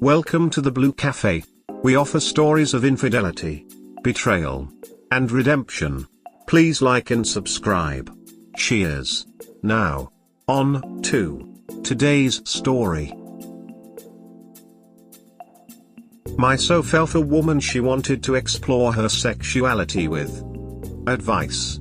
Welcome to the Blue Cafe. We offer stories of infidelity, betrayal, and redemption. Please like and subscribe. Cheers. Now, on to today's story. My so felt a woman she wanted to explore her sexuality with. Advice.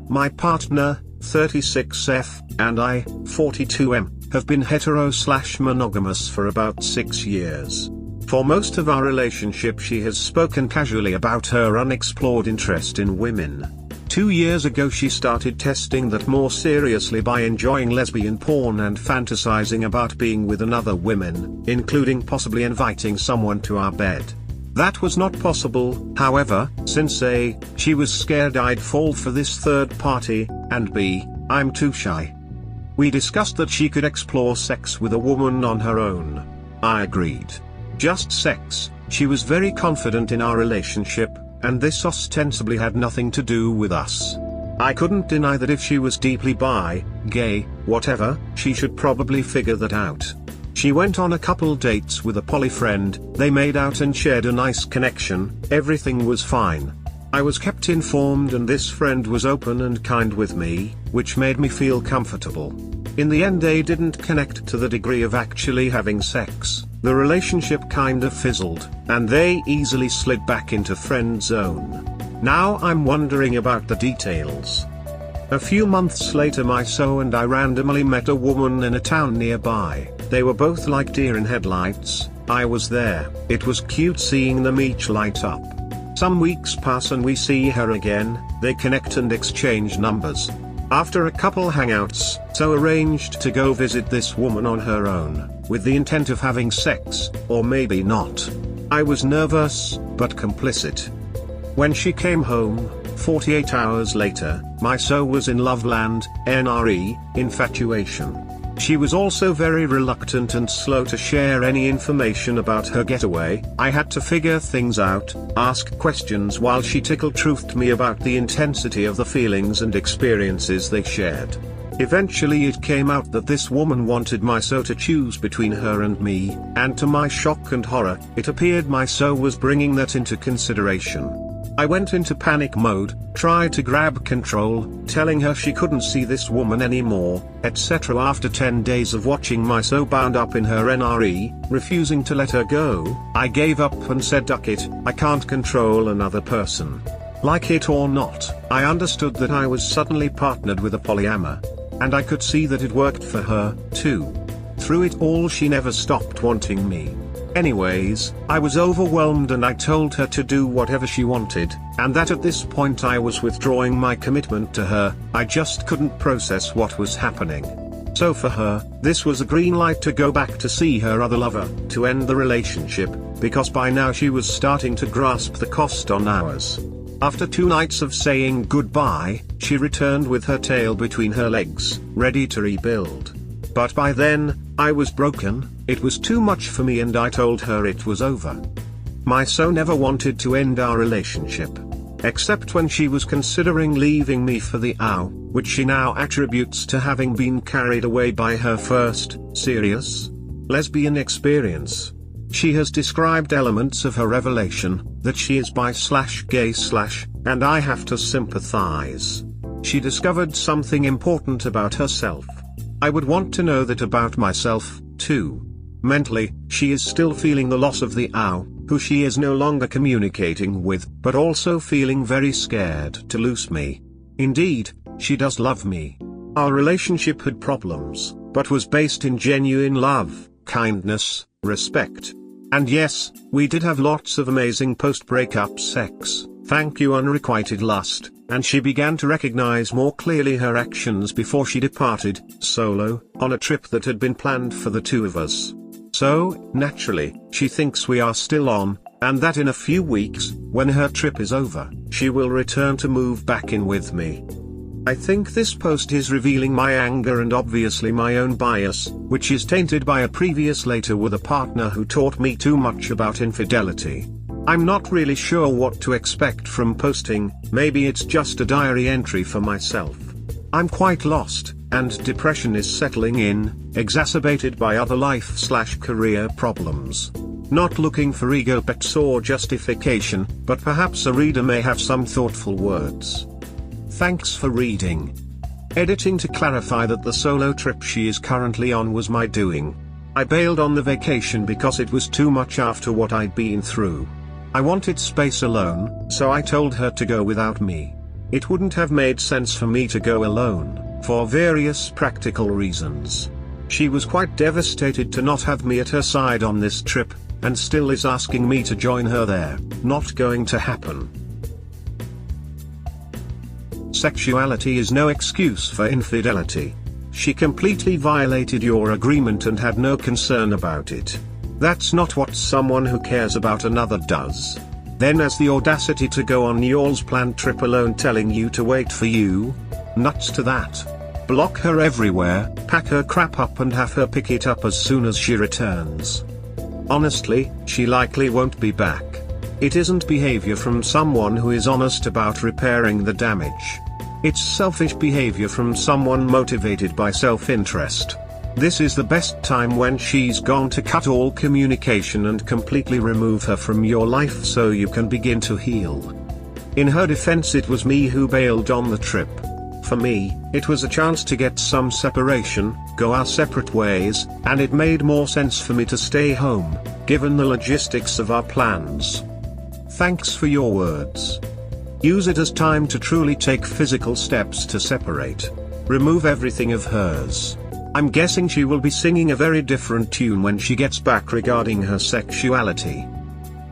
My partner, 36F, and I, 42M, have been hetero/monogamous for about 6 years. For most of our relationship she has spoken casually about her unexplored interest in women. 2 years ago she started testing that more seriously by enjoying lesbian porn and fantasizing about being with other women, including possibly inviting someone to our bed. That was not possible, however, since A, she was scared I'd fall for this third party, and B, I'm too shy. We discussed that she could explore sex with a woman on her own. I agreed. Just sex. She was very confident in our relationship, and this ostensibly had nothing to do with us. I couldn't deny that if she was deeply bi, gay, whatever, she should probably figure that out. She went on a couple dates with a poly friend, they made out and shared a nice connection, everything was fine. I was kept informed and this friend was open and kind with me, which made me feel comfortable. In the end they didn't connect to the degree of actually having sex, the relationship kind of fizzled, and they easily slid back into friend zone. Now I'm wondering about the details. A few months later my so and I randomly met a woman in a town nearby. They were both like deer in headlights. I was there. It was cute seeing them each light up. Some weeks pass and we see her again, they connect and exchange numbers. After a couple hangouts, so arranged to go visit this woman on her own, with the intent of having sex, or maybe not. I was nervous, but complicit. When she came home, 48 hours later, my so was in love land, NRE, infatuation. She was also very reluctant and slow to share any information about her getaway. I had to figure things out, ask questions while she tickled-truthed me about the intensity of the feelings and experiences they shared. Eventually it came out that this woman wanted my so to choose between her and me, and to my shock and horror, it appeared my so was bringing that into consideration. I went into panic mode, tried to grab control, telling her she couldn't see this woman anymore, etc. After 10 days of watching my so bound up in her NRE, refusing to let her go, I gave up and said duck it, I can't control another person. Like it or not, I understood that I was suddenly partnered with a polyamor. And I could see that it worked for her, too. Through it all she never stopped wanting me. Anyways, I was overwhelmed and I told her to do whatever she wanted, and that at this point I was withdrawing my commitment to her. I just couldn't process what was happening. So for her, this was a green light to go back to see her other lover, to end the relationship, because by now she was starting to grasp the cost on ours. After 2 nights of saying goodbye, she returned with her tail between her legs, ready to rebuild. But by then, I was broken, it was too much for me and I told her it was over. My so never wanted to end our relationship. Except when she was considering leaving me for the OW, which she now attributes to having been carried away by her first, serious, lesbian experience. She has described elements of her revelation, that she is bi/gay/, and I have to sympathize. She discovered something important about herself. I would want to know that about myself, too. Mentally, she is still feeling the loss of the OW, who she is no longer communicating with, but also feeling very scared to lose me. Indeed, she does love me. Our relationship had problems, but was based in genuine love, kindness, respect. And yes, we did have lots of amazing post-breakup sex, thank you unrequited lust, and she began to recognize more clearly her actions before she departed, solo, on a trip that had been planned for the two of us. So, naturally, she thinks we are still on, and that in a few weeks, when her trip is over, she will return to move back in with me. I think this post is revealing my anger and obviously my own bias, which is tainted by a previous later with a partner who taught me too much about infidelity. I'm not really sure what to expect from posting, maybe it's just a diary entry for myself. I'm quite lost, and depression is settling in, exacerbated by other life/career problems. Not looking for ego pets or justification, but perhaps a reader may have some thoughtful words. Thanks for reading. Editing to clarify that the solo trip she is currently on was my doing. I bailed on the vacation because it was too much after what I'd been through. I wanted space alone, so I told her to go without me. It wouldn't have made sense for me to go alone, for various practical reasons. She was quite devastated to not have me at her side on this trip, and still is asking me to join her there. Not going to happen. Sexuality is no excuse for infidelity. She completely violated your agreement and had no concern about it. That's not what someone who cares about another does. Then has the audacity to go on y'all's planned trip alone, telling you to wait for you? Nuts to that. Block her everywhere, pack her crap up and have her pick it up as soon as she returns. Honestly, she likely won't be back. It isn't behavior from someone who is honest about repairing the damage. It's selfish behavior from someone motivated by self-interest. This is the best time when she's gone to cut all communication and completely remove her from your life so you can begin to heal. In her defense, it was me who bailed on the trip. For me, it was a chance to get some separation, go our separate ways, and it made more sense for me to stay home, given the logistics of our plans. Thanks for your words. Use it as time to truly take physical steps to separate. Remove everything of hers. I'm guessing she will be singing a very different tune when she gets back regarding her sexuality.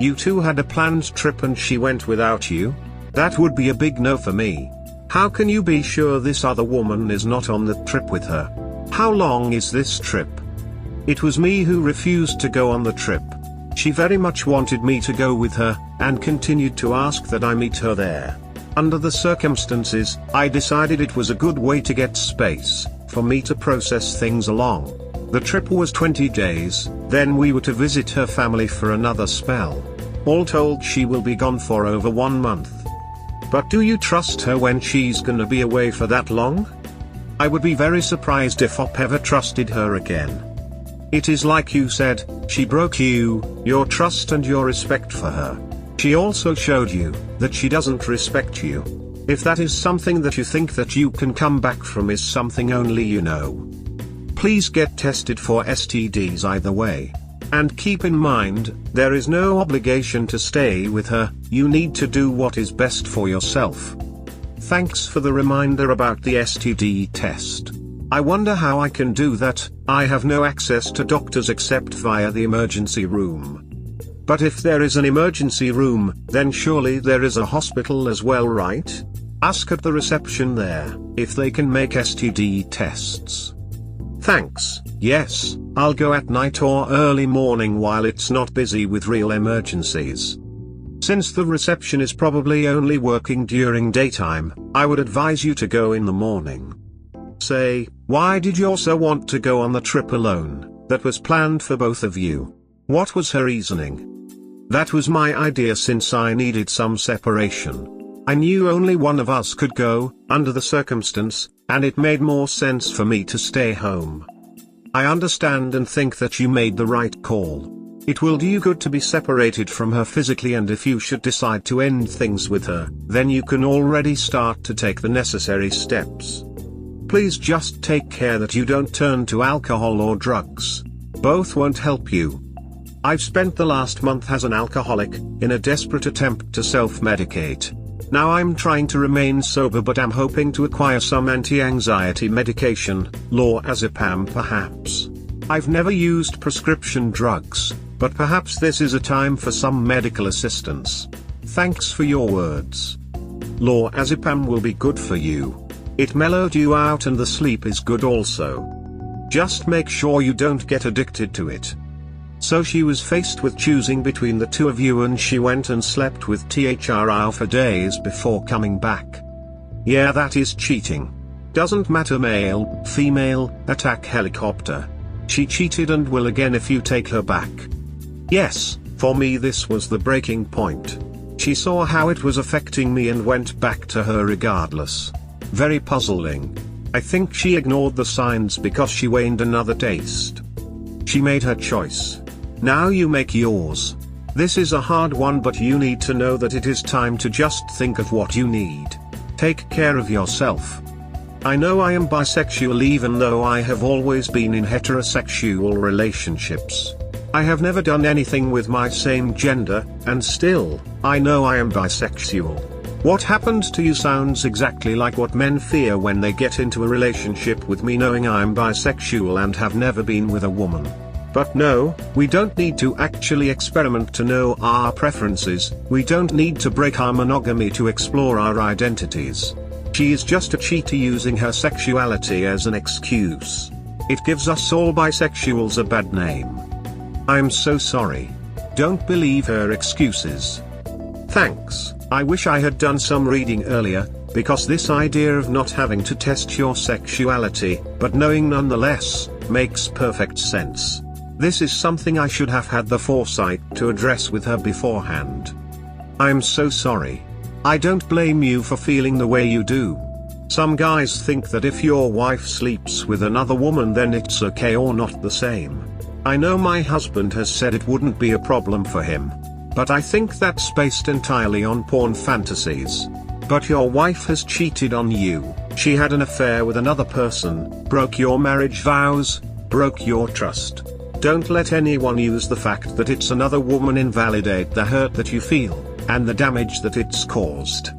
You two had a planned trip and she went without you? That would be a big no for me. How can you be sure this other woman is not on the trip with her? How long is this trip? It was me who refused to go on the trip. She very much wanted me to go with her, and continued to ask that I meet her there. Under the circumstances, I decided it was a good way to get space, for me to process things along. The trip was 20 days, then we were to visit her family for another spell. All told, she will be gone for over 1 month. But do you trust her when she's gonna be away for that long? I would be very surprised if I ever trusted her again. It is like you said, she broke you, your trust and your respect for her. She also showed you that she doesn't respect you. If that is something that you think that you can come back from, is something only you know. Please get tested for STDs either way. And keep in mind, there is no obligation to stay with her, you need to do what is best for yourself. Thanks for the reminder about the STD test. I wonder how I can do that. I have no access to doctors except via the emergency room. But if there is an emergency room, then surely there is a hospital as well, right? Ask at the reception there, if they can make STD tests. Thanks. Yes, I'll go at night or early morning while it's not busy with real emergencies. Since the reception is probably only working during daytime, I would advise you to go in the morning. Say, why did you also want to go on the trip alone, that was planned for both of you? What was her reasoning? That was my idea since I needed some separation. I knew only one of us could go, under the circumstance, and it made more sense for me to stay home. I understand and think that you made the right call. It will do you good to be separated from her physically, and if you should decide to end things with her, then you can already start to take the necessary steps. Please just take care that you don't turn to alcohol or drugs. Both won't help you. I've spent the last month as an alcoholic, in a desperate attempt to self-medicate. Now I'm trying to remain sober, but I'm hoping to acquire some anti-anxiety medication, lorazepam perhaps. I've never used prescription drugs, but perhaps this is a time for some medical assistance. Thanks for your words. Lorazepam will be good for you. It mellowed you out and the sleep is good also. Just make sure you don't get addicted to it. So she was faced with choosing between the two of you, and she went and slept with THRO for days before coming back. Yeah, that is cheating. Doesn't matter male, female, attack helicopter. She cheated and will again if you take her back. Yes, for me this was the breaking point. She saw how it was affecting me and went back to her regardless. Very puzzling. I think she ignored the signs because she waned another taste. She made her choice. Now you make yours. This is a hard one, but you need to know that it is time to just think of what you need. Take care of yourself. I know I am bisexual even though I have always been in heterosexual relationships. I have never done anything with my same gender, and still, I know I am bisexual. What happened to you sounds exactly like what men fear when they get into a relationship with me, knowing I'm bisexual and have never been with a woman. But no, we don't need to actually experiment to know our preferences, we don't need to break our monogamy to explore our identities. She is just a cheater using her sexuality as an excuse. It gives us all bisexuals a bad name. I'm so sorry. Don't believe her excuses. Thanks. I wish I had done some reading earlier, because this idea of not having to test your sexuality, but knowing nonetheless, makes perfect sense. This is something I should have had the foresight to address with her beforehand. I'm so sorry. I don't blame you for feeling the way you do. Some guys think that if your wife sleeps with another woman then it's okay or not the same. I know my husband has said it wouldn't be a problem for him. But I think that's based entirely on porn fantasies. But your wife has cheated on you, she had an affair with another person, broke your marriage vows, broke your trust. Don't let anyone use the fact that it's another woman invalidate the hurt that you feel, and the damage that it's caused.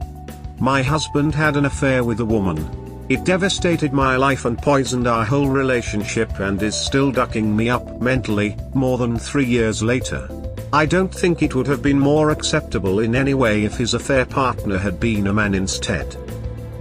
My husband had an affair with a woman. It devastated my life and poisoned our whole relationship and is still ducking me up mentally, more than 3 years later. I don't think it would have been more acceptable in any way if his affair partner had been a man instead.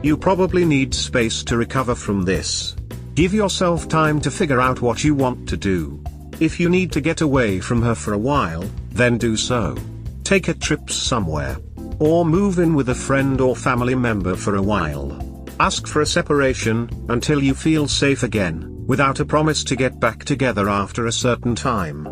You probably need space to recover from this. Give yourself time to figure out what you want to do. If you need to get away from her for a while, then do so. Take a trip somewhere. Or move in with a friend or family member for a while. Ask for a separation, until you feel safe again, without a promise to get back together after a certain time.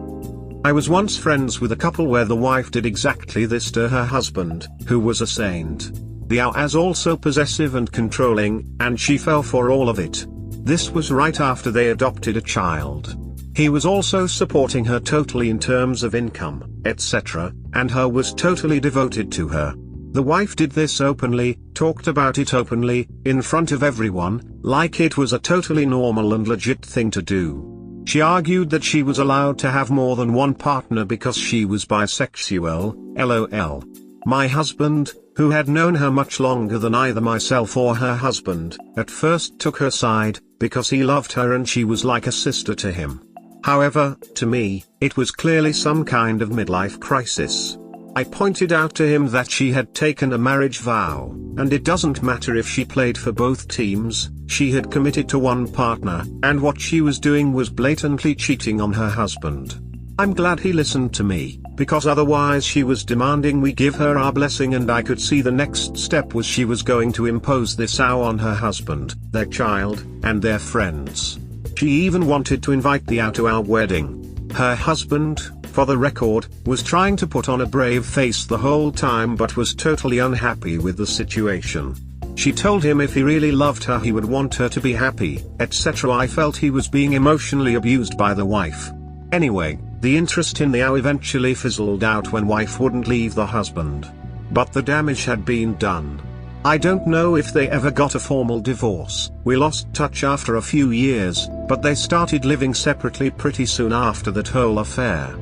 I was once friends with a couple where the wife did exactly this to her husband, who was a saint. The as also possessive and controlling, and she fell for all of it. This was right after they adopted a child. He was also supporting her totally in terms of income, etc., and her was totally devoted to her. The wife did this openly, talked about it openly, in front of everyone, like it was a totally normal and legit thing to do. She argued that she was allowed to have more than one partner because she was bisexual, lol. My husband, who had known her much longer than either myself or her husband, at first took her side, because he loved her and she was like a sister to him. However, to me, it was clearly some kind of midlife crisis. I pointed out to him that she had taken a marriage vow, and it doesn't matter if she played for both teams, she had committed to one partner, and what she was doing was blatantly cheating on her husband. I'm glad he listened to me, because otherwise she was demanding we give her our blessing, and I could see the next step was she was going to impose this vow on her husband, their child, and their friends. She even wanted to invite the vow to our wedding. Her husband, for the record, was trying to put on a brave face the whole time but was totally unhappy with the situation. She told him if he really loved her he would want her to be happy, etc. I felt he was being emotionally abused by the wife. Anyway, the interest in the vow eventually fizzled out when wife wouldn't leave the husband. But the damage had been done. I don't know if they ever got a formal divorce. We lost touch after a few years, but they started living separately pretty soon after that whole affair.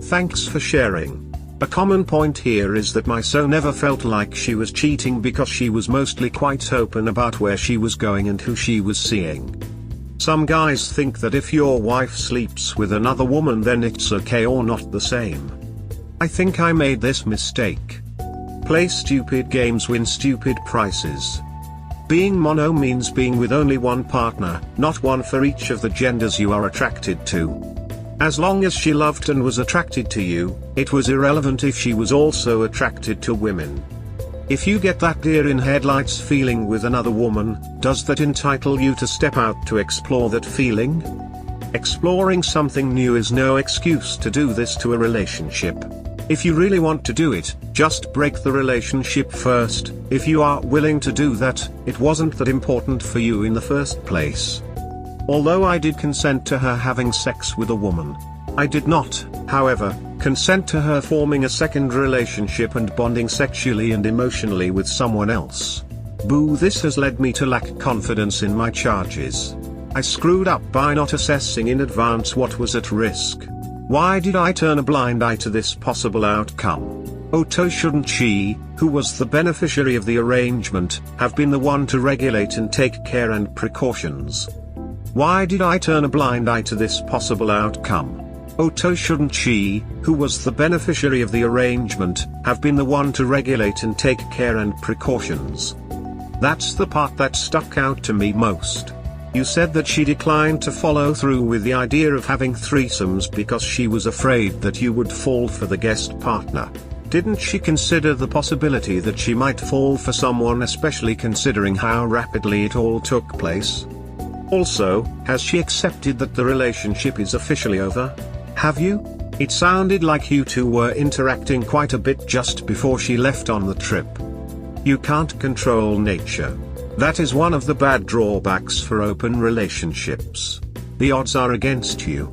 Thanks for sharing. A common point here is that my so never felt like she was cheating because she was mostly quite open about where she was going and who she was seeing. Some guys think that if your wife sleeps with another woman then it's okay or not the same. I think I made this mistake. Play stupid games, win stupid prizes. Being mono means being with only one partner, not one for each of the genders you are attracted to. As long as she loved and was attracted to you, it was irrelevant if she was also attracted to women. If you get that deer in headlights feeling with another woman, does that entitle you to step out to explore that feeling? Exploring something new is no excuse to do this to a relationship. If you really want to do it, just break the relationship first. If you are willing to do that, it wasn't that important for you in the first place. Although I did consent to her having sex with a woman. I did not, however, consent to her forming a second relationship and bonding sexually and emotionally with someone else. Boo, this has led me to lack confidence in my charges. I screwed up by not assessing in advance what was at risk. Why did I turn a blind eye to this possible outcome? Oh, shouldn't she, who was the beneficiary of the arrangement, have been the one to regulate and take care and precautions? Why did I turn a blind eye to this possible outcome? Oh, shouldn't she, who was the beneficiary of the arrangement, have been the one to regulate and take care and precautions? That's the part that stuck out to me most. You said that she declined to follow through with the idea of having threesomes because she was afraid that you would fall for the guest partner. Didn't she consider the possibility that she might fall for someone, especially considering how rapidly it all took place? Also, has she accepted that the relationship is officially over? Have you? It sounded like you two were interacting quite a bit just before she left on the trip. You can't control nature. That is one of the bad drawbacks for open relationships. The odds are against you.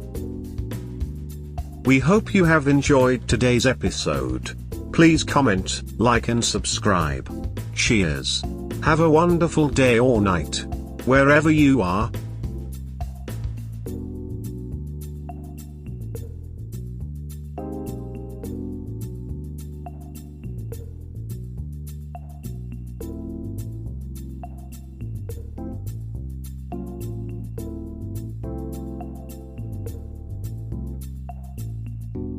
We hope you have enjoyed today's episode. Please comment, like and subscribe. Cheers. Have a wonderful day or night, wherever you are.